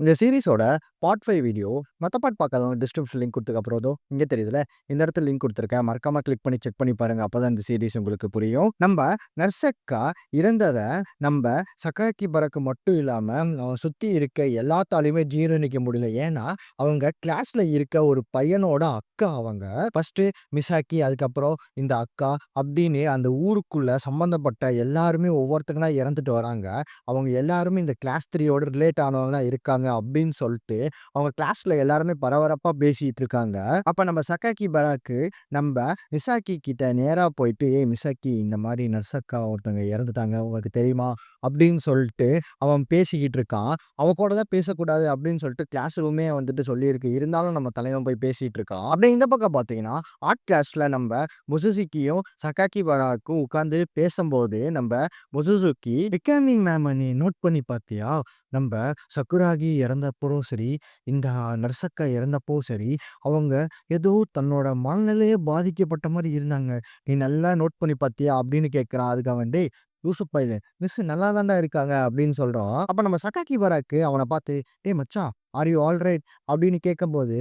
இந்த சீரிஸோட part 5 video மத்த part பார்க்காதவங்க டிஸ்கிரிப்ஷன் லிங்க் குடுத்ததுக்கப்புறம் இங்க தெரியுதுல்ல, இந்த இடத்துல லிங்க் குடுத்துருக்கேன். மறக்காம கிளிக் பண்ணி செக் பண்ணி பாருங்க. அப்பதான் இந்த சீரிஸ் உங்களுக்கு புரியும். நம்ப நர்சக்கா இறந்தத நம்ப சகாகிபராக்கு மட்டும் இல்லாம, சுத்தி இருக்க எல்லாத்தாலயுமே ஜீரணிக்க முடியல. ஏன்னா, அவங்க கிளாஸ்ல இருக்க ஒரு பையனோட அக்கா அவங்க. ஃபர்ஸ்ட்டு மிசாக்கி, அதுக்கப்புறம் இந்த அக்கா அப்படின்னு அந்த ஊருக்குள்ள சம்பந்தப்பட்ட எல்லாருமே ஒவ்வொருத்தங்களா இறந்துட்டு வராங்க. அவங்க எல்லாருமே இந்த கிளாஸ் 3 யோட ரிலேட் ஆனவங்களா இருக்காங்க அப்படின்னு சொல்லிட்டு, அவங்க கிளாஸ்ல எல்லாருமே பரபரப்பா பேசிட்டு இருக்காங்க. அப்ப நம்ம சகாகிபராக்கு நம்ப மிசாக்கி கிட்ட நேரா போயிட்டு, "ஏய் மிசாக்கி, இந்த மாரி நர்சக்கா ஒருத்தவங்க இறந்துட்டாங்க. உனக்கு தெரியுமா?" அப்படின்னு சொல்லிட்டு அவன் பேசிக்கிட்டு இருக்கான். அவன் கூட தான் பேசக்கூடாது அப்படின்னு சொல்லிட்டு கிளாஸ் ரூமே வந்துட்டு சொல்லியிருக்கு. இருந்தாலும் நம்ம தலைவன் போய் பேசிட்டு இருக்கான். அப்படியே இந்த பக்கம் பார்த்தீங்கன்னா, ஆர்ட் கிளாஸ்ல நம்ப முசுசிக்கியும், சகாகிபராக்கும் உட்கார்ந்து பேசம்போது, நம்ப முசுசுகி, "பிகாமிங் மேம நீ நோட் பண்ணி பார்த்தியா? நம்ப சக்குராகி இறந்தப்பவும் சரி, இந்த நர்சக்கா இறந்தப்பவும் சரி, அவங்க ஏதோ தன்னோட மனநிலையே பாதிக்கப்பட்ட மாரி இருந்தாங்க. நீ நல்லா நோட் பண்ணி பார்த்தியா?" அப்படின்னு கேட்கிறான். அதுக்கு அவன், "டேய் லூசு பயலே! மிஸ் நல்லா தான்டா இருக்காங்க" அப்படின்னு சொல்றான். அப்ப நம்ம சகாகிபராக்கு அவன பார்த்து, "டேய் மச்சான், ஆர் யூ ஆல் ரைட்?" அப்படின்னு கேட்கும்போது,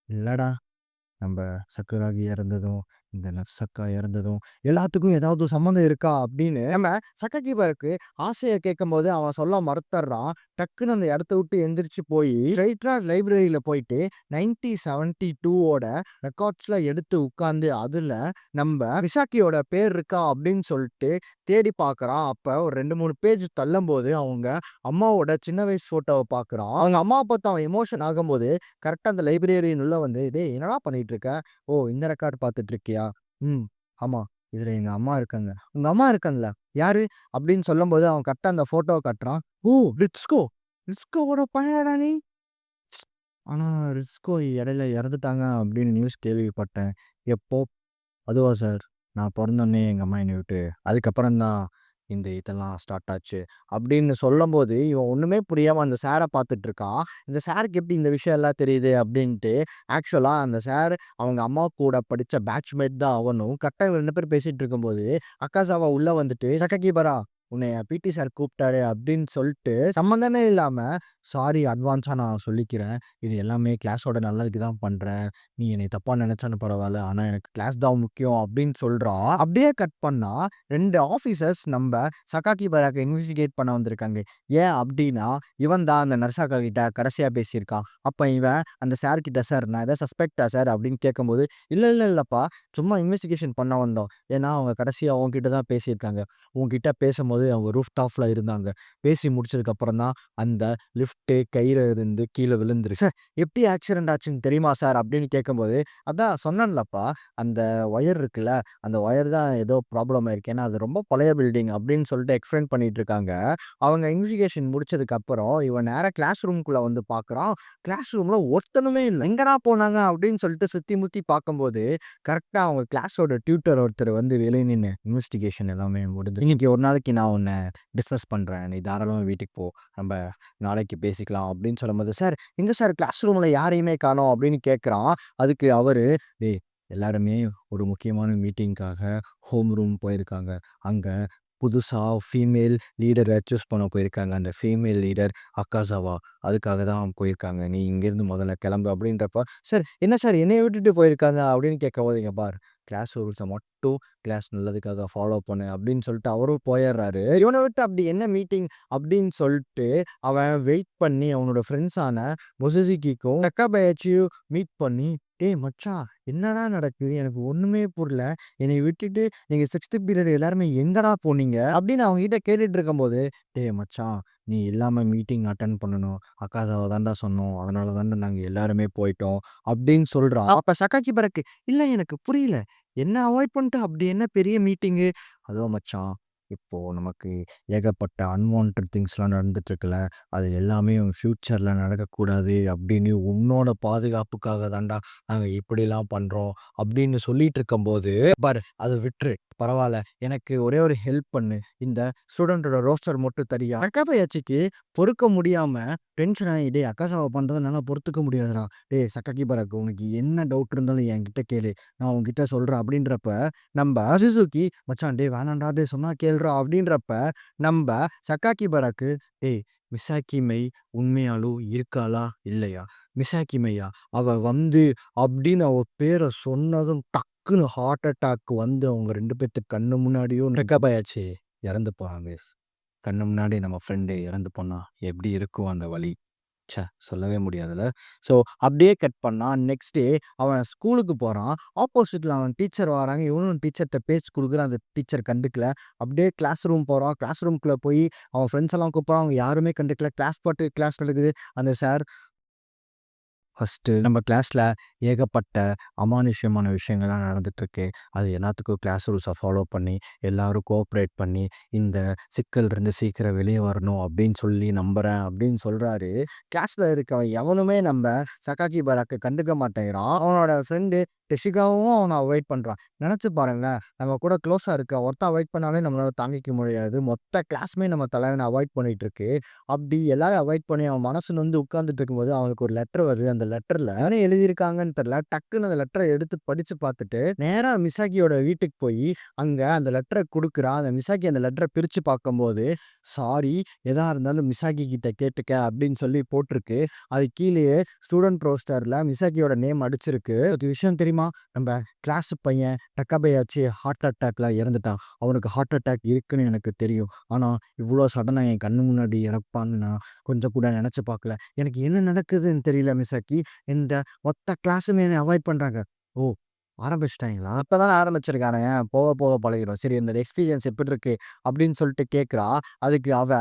"இல்லடா. நம்ப சக்குராகி இறந்ததும், இந்த நர்சக்கா இறந்ததும், எல்லாத்துக்கும் ஏதாவது சம்மந்தம் இருக்கா?" அப்படின்னு நம்ம சகாகிபருக்கு ஆசைய கேட்கும்போது அவன் சொல்ல மறுத்தர்றான். டக்குன்னு அந்த இடத்த விட்டு எந்திரிச்சு போயி, ஸ்ட்ரெய்ட்டா லைப்ரரியில போயிட்டு 1972 ஓட ரெக்கார்ட்ஸ்ல எடுத்து உட்கார்ந்து, அதுல நம்ப மிசாக்கியோட பேர் இருக்கா அப்படின்னு சொல்லிட்டு தேடி பார்க்குறான். அப்ப ஒரு 2, 3 பேஜ் தள்ளும்போது அவங்க அம்மாவோட சின்ன வயசு ஃபோட்டோவ பார்க்குறான். அவங்க அம்மாவ பார்த்து அவன் எமோஷன் ஆகும்போது, கரெக்ட்டா அந்த லைப்ரரியன் உள்ள வந்து, "டேய் என்னடா பண்ணிட்டு இருக்க? ஓ! இந்த ரெக்கார்ட் பார்த்துட்டு இருக்கியா? ம். ஆமா. இதுல எங்க அம்மா இருக்காங்க." "உங்க அம்மா இருக்காங்களா? யாரு?" அப்படின்னு சொல்லும்போது அவன் கரெக்ட்டா அந்த ஃபோட்டோவ காட்டுறான். "ஓ! ரிட்ஸ்கோ. ரிட்ஸ்கோவோட பையனாடா நீ?" ஆனா ரிட்ஸ்கோ இடையில இறந்துட்டாங்க அப்படின்னு நியூஸ் கேள்விப்பட்டேன். எப்போ? அதுவா சார், நான் பொறந்தோனே எங்க அம்மா என்னைய விட்டு அதுக்கப்புறம் தான் இந்த இதெல்லாம் ஸ்டார்ட் ஆச்சு. அப்படின்னு சொல்லும்போது, இவன் ஒண்ணுமே புரியாம அந்த சார பார்த்துட்டு இருக்கான். இந்த சாருக்கு எப்படி இந்த விஷயம் எல்லாம் தெரியுது அப்படின்ட்டு, ஆக்சுவலா அந்த சார் அவங்க அம்மா கூட படிச்ச பேட்ச்மேட் தான் அவனும். கரெக்ட்டா இவங்க 2 பேரும் பேசிட்டு இருக்கும்போது, அக்காசாவா உள்ள வந்துட்டு, "சககிபரா, உன்னைய பிடி சார் கூப்பிட்டாரு" அப்படின்னு சொல்ட்டு, சம்மந்தமே இல்லாம, "சாரி அட்வான்ஸா நான் சொல்லிக்கிறேன். இது எல்லாமே கிளாஸோட நல்லதுக்கு தான் பண்றேன். நீ என்னைய தப்பா நெனச்சாலும் பரவால்ல. ஆனா எனக்கு கிளாஸ் தான் முக்கியம்" அப்படின்னு சொல்றான். அப்படியே கட் பண்ணா 2 ஆஃபீசர்ஸ் நம்ப சகாகிபராக்க இன்வெஸ்டிகேட் பண்ண வந்திருக்காங்க. ஏன் அப்படின்னா, இவன் தான் அந்த நர்ஸாக்கா கிட்ட கடைசியா பேசியிருக்கான். அப்ப இவன் அந்த சார் கிட்ட, "சார் நான் ஏதாவது சஸ்பெக்ட்டா சார்?" அப்படின்னு கேட்கும்போது, "இல்ல, இல்ல, இல்லப்பா. சும்மா இன்வெஸ்டிகேஷன் பண்ண வந்தோம். ஏன்னா அவங்க கடைசியா உன்கிட்ட தான் பேசியிருக்காங்க. உன்கிட்ட பேசும்போது அவங்க ரூஃப் டாப்ல இருந்தாங்க. பேசி முடிச்சதுக்கு அப்புறம் தான் அந்த லிஃப்ட் கயிறு இருந்து கீழ விழுந்துருச்சு. சார் எப்படி ஆக்சிடென்ட் ஆச்சுன்னு தெரியுமா சார்?" அப்படின்னு கேட்கும்போது, "அதான் சொன்னேன்லப்பா, அந்த ஒயர் இருக்குல்ல, அந்த ஒயர் தான் ஏதோ ப்ராப்ளம் ஆயிருக்கு. ஏன்னா அது ரொம்ப பழைய பில்டிங்" அப்படின்னு சொல்லிட்டு எக்ஸ்பிளைன் பண்ணிட்டு இருக்காங்க. அவங்க இன்வெஸ்டிகேஷன் முடிச்சதுக்கு அப்புறம் இவன் நேரா கிளாஸ் ரூம்க்குள்ள வந்து பார்க்குறான். கிளாஸ் ரூம்ல ஒருத்தனுமே இல்ல. "எங்கடா போனாங்க?" அப்படின்னு சொல்லிட்டு சுத்தி முத்தி பார்க்கும்போது, கரெக்ட்டா அவங்க கிளாஸோட டியூட்டர் ஒருத்தர் வந்து வெளிய நின்னு, "இன்வெஸ்டிகேஷன் எல்லாமே முடிஞ்சுச்சு. இன்னைக்கு ஒரு நாளைக்கு நான் உன்ன டிஸ்மிஸ் பண்றேன். நீ தாராளமா வீட்டுக்கு போ. நம்ப நாளைக்கு பேசிக்கலாம்" அப்படின்னு சொல்லும்போது, "சார் எங்க சார் கிளாஸ் ரூம்ல யாரையுமே காணோம்" அப்படின்னு கேட்குறான். அதுக்கு அவரு, "டேய் எல்லாருமே ஒரு முக்கியமான மீட்டிங்க்காக ஹோம் ரூம் போயிருக்காங்க. அங்க புதுசா ஃபீமேல் லீடர சூஸ் பண்ண போயிருக்காங்க. அந்த ஃபீமேல் லீடர் அக்காசாவா. அதுக்காக தான் போயிருக்காங்க. நீ இங்கேருந்து முதல்ல கிளம்பு" அப்படின்றப்ப, "சார் என்ன சார் என்னைய விட்டுட்டு போயிருக்காங்க?" அப்படின்னு கேட்கும்போது, "இங்க பார், கிளாஸ் ரூல்ஸ மட்டும் கிளாஸ் நல்லதுக்காக ஃபாலோ பண்ணு" அப்படின்னு சொல்லிட்டு அவரும் போயிர்றாரு. இவன விட்டு அப்படி என்ன மீட்டிங் அப்படின்னு சொல்ட்டு அவன் வெயிட் பண்ணி அவனோட ஃப்ரெண்ட்ஸான மொசசிகிக்கும் டக்காபயாச்சியும் மீட் பண்ணி, "டேய் மச்சான், என்னடா நடக்குது? எனக்கு ஒண்ணுமே புரியல. என்னைய விட்டுட்டு நீங்க 6த் பீரியட் எல்லாருமே எங்கடா போனீங்க?" அப்படின்னு அவன்கிட்ட கேட்டுட்டு இருக்கும்போது, "டேய் மச்சான், நீ இல்லாம மீட்டிங் அட்டெண்ட் பண்ணணும். அக்காசாவ தான்டா சொன்னோம். அதனால தான்டா நாங்க எல்லாருமே போயிட்டோம்" அப்படின்னு சொல்றான். அப்ப சகாக்கி பருக்கு, "இல்ல எனக்கு புரியல. என்ன அவாய்ட் பண்ணிட்டு அப்படி என்ன பெரிய மீட்டிங்கு?" "அதுவா மச்சான், இப்போ நமக்கு ஏகப்பட்ட அன்வான்டட் திங்ஸ்லாம் நடந்துட்டு இருக்குல்ல. அது எல்லாமே ஃப்யூச்சர்ல நடக்கக்கூடாது அப்படின்னு உன்னோட பாதுகாப்புக்காக தான்டா நாங்க இப்படிலாம் பண்றோம்" அப்படின்னு சொல்லிட்டு இருக்கும்போது, "பாரு அத விட்டுரு. பரவால்ல. எனக்கு ஒரே ஒரு ஹெல்ப் பண்ணு. இந்த ஸ்டூடண்ட்டோட ரோஸ்டர் மட்டும் தரியா?" அக்காபயாச்சிக்கு பொறுக்க முடியாம டென்ஷன் ஆயி, "டேய் அக்காசாவ பண்றத என்னால பொறுத்துக்க முடியாதுடா. டேய் சகாகிபராக்கு, உனக்கு என்ன டவுட் இருந்தாலும் என்கிட்ட கேளு. நான் உன்கிட்ட சொல்றேன்" அப்படின்றப்ப, நம்ப சுசுகி, "மச்சான் டேய் வேணான்டா, டேய் சொன்னா கேளுடா" அப்படின்றப்ப, நம்ப சகாகிபராக்கு, "டேய் மிசாக்கி மெய் உண்மையாலும் இருக்காளா? இல்லையா? மிசாக்கி மெய்யா? அவ வந்து அப்படின்னு அவ பேர சொன்னதும் டக்குனு ஹார்ட் அட்டாக் வந்து அவங்க 2 பேத்து கண்ணு முன்னாடியும் பிரேக்கப் ஆயாச்சு. இறந்து போறான் மிஸ். கண்ணு முன்னாடி நம்ம ஃப்ரெண்டு இறந்து போனா எப்படி இருக்கும் அந்த வலி? சொல்லவே முடியாதுல்ல. ஸோ அப்படியே கட் பண்ணா நெக்ஸ்ட் டே அவன் ஸ்கூலுக்கு போறான். ஆப்போசிட்ல அவன் டீச்சர் வராங்க. இவனும் டீச்சர்ட்ட பேச்சு குடுக்குறான். அந்த டீச்சர் கண்டுக்கல. அப்படியே கிளாஸ் ரூம் போறான். கிளாஸ் ரூம்குள்ள போய் அவன் ஃப்ரெண்ட்ஸ் எல்லாம் கூப்பிடுறான். அவங்க யாருமே கண்டுக்கல. கிளாஸ் பாட்டுக்கு கிளாஸ் நடக்குது. அந்த சார் ஃபர்ஸ்ட்டு நம்ம கிளாஸ்ல ஏகப்பட்ட அமானுஷ்யமான விஷயங்கள்லாம் நடந்துட்டுருக்கு. அது எல்லாத்துக்கும் கிளாஸ் ரூல்ஸை ஃபாலோ பண்ணி, எல்லாரும் கோஆப்ரேட் பண்ணி, இந்த சிக்கல்லேருந்து சீக்கிரம் வெளிய வரணும் அப்படின்னு சொல்லி நம்புறேன் அப்படின்னு சொல்றாரு. கிளாஸ்ல இருக்கவன் எவனுமே நம்ம சகாக்கி பாராக்க கண்டுக்க மாட்டேங்கிறான். அவனோட ஃப்ரெண்டு டெஷிகாவும் அவன அவாய்ட் பண்றான். நெனச்சு பாருங்களேன், நம்ம கூட க்ளோஸா இருக்க ஒருத்தன் அவாய்ட் பண்ணாலே நம்மளால தாங்கிக்க முடியாது. மொத்த கிளாஸுமே நம்ம தலைவன அவாய்ட் பண்ணிட்டு இருக்கு. அப்படி எல்லாரும் அவாய்ட் பண்ணி அவன் மனசு நொந்து உட்கார்ந்துட்டு இருக்கும்போது, அவனுக்கு ஒரு லெட்டர் வருது. அந்த லெட்டர்ல என்ன எழுதியிருக்காங்கன்னு தெரியல. டக்குன்னு அந்த லெட்டர எடுத்து படிச்சு பார்த்துட்டு, நேரா மிசாகியோட வீட்டுக்கு போயி, அங்க அந்த லெட்டர குடுக்குறான். அந்த மிசாகி அந்த லெட்டர பிரிச்சு பார்க்கும்போது, "சாரி, எதா இருந்தாலும் மிசாகி கிட்ட கேட்டுக்க" அப்படின்னு சொல்லி போட்டிருக்கு. அது கீழயே ஸ்டூடண்ட் ரோஸ்டர்ல மிசாகியோட நேம் அடிச்சிருக்கு. ஒரு விஷயம் தெரியுமா? நம்ம கிளாஸ் பையன் டக்காபேயாச்சு ஹார்ட் அட்டாக்ல இறந்துட்டான். அவனுக்கு ஹார்ட் அட்டாக் இருக்குன்னு எனக்கு தெரியும். ஆனா, இவ்ளோ சடனா என் கண்ணு முன்னாடி இறப்பான்னு நான் கொஞ்சம் கூட நெனச்சு பார்க்கல. எனக்கு என்ன நடக்குதுன்னு தெரியல மிசாக்கி. இந்த மொத்த கிளாஸுமே என்ன அவாய்ட் பண்றாங்க. ஓ! ஆரம்பிச்சுட்டாங்களா? இப்பதானே ஆரம்பிச்சிருக்கானுங்க. போக போக பழகிடும். சரி இந்த எக்ஸ்பீரியன்ஸ் எப்பிடிருக்கு? அப்படின்னு சொல்லிட்டு கேட்கிறா. அதுக்கு அவ,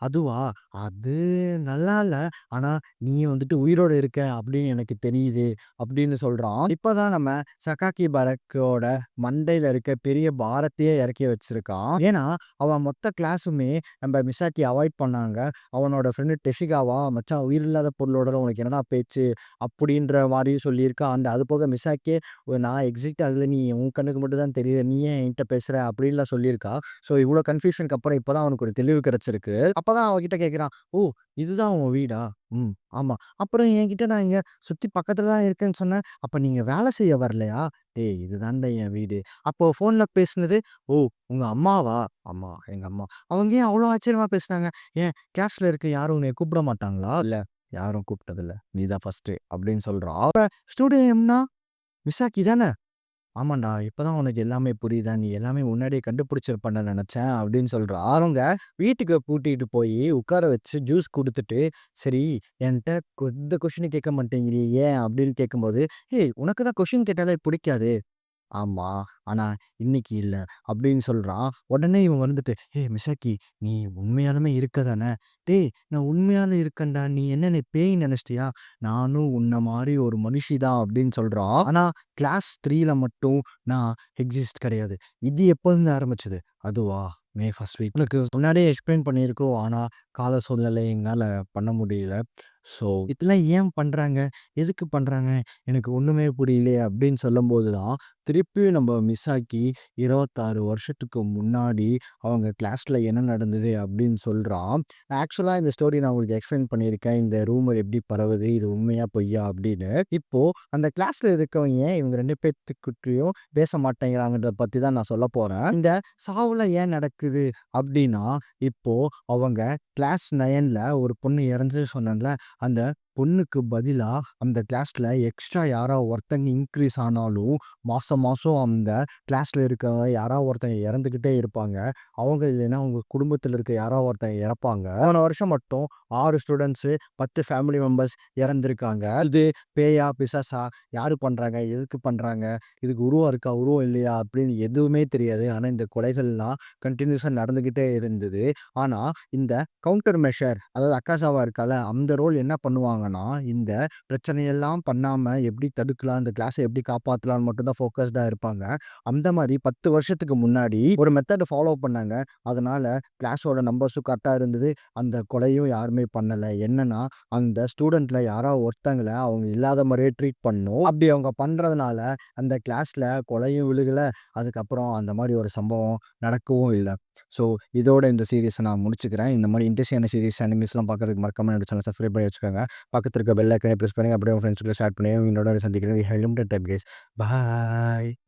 "அதுவா? அது நல்லா இல்ல. ஆனா நீ வந்துட்டு உயிரோட இருக்க அப்படின்னு எனக்கு தெரியுது." அப்படின்னு சொல்றான். இப்பதான் நம்ம சகாக்கி பரக்கோட மண்டையில இருக்க பெரிய பாரத்தையே இறக்கி வச்சிருக்கான். ஏன்னா, அவன் மொத்த கிளாஸுமே நம்ம மிசாக்கி அவாய்ட் பண்ணாங்க. அவனோட ஃப்ரெண்டு டெஷிகாவா, "மச்சான் உயிரில்லாத பொருளோட உனக்கு என்னடா பேச்சு?" அப்படின்ற மாரி சொல்லியிருக்கான். அண்ட் அது போக மிசாக்கியே, நான் எக்ஸிட் ஆகல. நீ உன் கண்ணுக்கு மட்டும் தான் தெரியுது. நீ ஏன் என்கிட்ட பேசுற?" அப்படின்லாம் சொல்லியிருக்கா. ஸோ இவ்ளோ கன்ஃப்யூஷனுக்கு அப்புறம் இப்பதான் அவனுக்கு ஒரு தெளிவு கிடைச்சிருக்கு. அப்பதான் அவகிட்ட கேட்கிறான். "ஓ! இதுதான் உன் வீடா? ம். ஆமா. அப்புறம் என்கிட்ட நான் இங்க சுத்தி பக்கத்துல தான் இருக்கேன்னு சொன்னேன். அப்ப நீங்க வேலை செய்ய வரலையா?" "டேய் இதுதான்டா என் வீடு." "அப்போ ஃபோன்ல பேசுனது?" "ஓ! உங்க அம்மாவா?" "ஆமா, எங்க அம்மா." "அவங்க ஏன் அவ்ளோ ஆச்சரியமா பேசுனாங்க? ஏன் கிளாஸ்ல இருக்க யாரும் உன்னைய கூப்பிட மாட்டாங்களா?" "இல்ல, யாரும் கூப்பிட்டதில்ல. நீ தான் ஃபர்ஸ்ட்டு." அப்படின்னு சொல்றான். அப்ப ஸ்டூடியம்னா மிசாக்கி தான? "ஆமாண்டா, இப்பதான் உனக்கு எல்லாமே புரியுதா? நீ எல்லாமே முன்னாடியே கண்டுபிடிச்சிருப்பன்னு நெனச்சேன்." அப்படின்னு சொல்றா. அவங்க வீட்டுக்கு கூட்டிட்டு போயி உட்கார வச்சு ஜூஸ் குடுத்துட்டு, "சரி என்ட்ட எந்த கொஸ்டினும் கேட்க மாட்டேங்கிறியே ஏன்?" அப்படின்னு கேட்கும்போது, "ஏய் உனக்கு தான் கொஸ்டின் கேட்டாலே பிடிக்காதே." "ஆமா. ஆனா இன்னைக்கு இல்ல." அப்படின்னு சொல்றான். உடனே இவன் வந்துட்டு, "ஏய் மிசாக்கி, நீ உண்மையாலுமே இருக்க தான?" "டேய் நான் உண்மையாலும் இருக்கேன்டா. நீ என்ன என்னைய பேய் நெனச்சிட்டியா? நானும் உன்ன மாரி ஒரு மனுஷி தான்." அப்படின்னு சொல்றான். ஆனா கிளாஸ் 3ல மட்டும் நான் எக்ஸிஸ்ட் கிடையாது. இது எப்போருந்து ஆரம்பிச்சது? அதுவா? மே 1 வீக். உனக்கு முன்னாடியே எக்ஸ்பிளைன் பண்ணியிருக்கோம். ஆனா கால சூழ்நிலை எங்களால பண்ண முடியல. ஸோ இதெல்லாம் ஏன் பண்றாங்க? எதுக்கு பண்றாங்க? எனக்கு ஒண்ணுமே புரியலையே அப்படின்னு சொல்லும்போது தான், திருப்பியும் நம்ம மிசாக்கி 26 வருஷத்துக்கு முன்னாடி அவங்க கிளாஸ்ல என்ன நடந்தது அப்படின்னு சொல்றான். ஆக்சுவலா இந்த ஸ்டோரி நான் உங்களுக்கு எக்ஸ்பிளைன் பண்ணியிருக்கேன். இந்த ரூமர் எப்படி பரவுது? இது உண்மையா? பொய்யா? அப்படின்னு. இப்போ அந்த கிளாஸ்ல இருக்கவங்க ஏன் இவங்க 2 பேத்துக்கிட்டயும் பேச மாட்டேங்கிறாங்கன்றத பத்தி தான் நான் சொல்லப்போறேன். இந்த சாவுலாம் ஏன் நடக்குது அப்படின்னா, இப்போ அவங்க கிளாஸ் 9ல ஒரு பொண்ணு இறந்தது சொன்னேன்ல, அந்த பொண்ணுக்கு பதிலா அந்த கிளாஸ்ல எக்ஸ்ட்ரா யாராவது ஒருத்தங்க இன்க்ரீஸ் ஆனாலும், மாசம் மாசம் அந்த கிளாஸ்ல இருக்கவங்க யாராவது ஒருத்தங்க இறந்துக்கிட்டே இருப்பாங்க. அவங்க இல்லைன்னா அவங்க குடும்பத்தில இருக்க யாராவது ஒருத்தங்க இறப்பாங்க. போன வருஷம் மட்டும் 6 ஸ்டூடண்ட்ஸு, 10 ஃபேமிலி மெம்பர்ஸ் இறந்திருக்காங்க. இது பேயா? பிசாசா? யாரு பண்றாங்க? எதுக்கு பண்றாங்க? இதுக்கு உருவம் இருக்கா? உருவம் இல்லையா? அப்படின்னு எதுவுமே தெரியாது. ஆனா இந்த கொலைகள்லாம் கன்டினியூஸா நடந்துகிட்டே இருந்தது. ஆனா இந்த கவுண்டர் மெஷர் அதாவது அக்காசாவா இருக்கால்ல, அந்த ரோல் என்ன பண்ணுவாங்கன்னா, இந்த பிரச்சனையெல்லாம் பண்ணாம எப்படி தடுக்கலாம்? இந்த கிளாஸ எப்படி காப்பாத்தலாம்ன்னு மட்டும் தான் ஃபோக்கஸ்டா இருப்பாங்க. அந்த மாரி 10 வருஷத்துக்கு முன்னாடி ஒரு மெத்தட ஃபாலோ பண்ணாங்க. அதனால கிளாஸோட நம்பர்ஸும் கரெக்ட்டா இருந்தது. அந்த கொலையும் யாருமே பண்ணல. என்னன்னா, அந்த ஸ்டூடண்ட்ல யாராவது ஒருத்தங்கள அவங்க இல்லாத மாரியே ட்ரீட் பண்ணணும். அப்படி அவங்க பண்றதுனால அந்த கிளாஸ்ல கொலையும் விழுகல. அதுக்கப்புறம் அந்த மாரி ஒரு சம்பவம் நடக்கவும் இல்ல. ஸோ இதோட இந்த சீரிஸ நான் முடிச்சுக்கிறேன். இந்த மாரி இன்ட்ரெஸ்டிங்கான சீரிஸ், அனிமேஸ்லாம் பார்க்கறதுக்கு மறக்காம என்னோட சேனல சப்ஸ்கிரைப் பண்ணி வச்சுக்கோங்க. பக்கத்துல இருக்க பெல் ஐகானையும் பிரஸ் பண்ணுங்க. அப்படியே உங்க ஃப்ரெண்ட்ஸ் கூட ஷேர் பண்ணி உங்களோட சந்திக்கிறேன். Limited time guys. பாய்.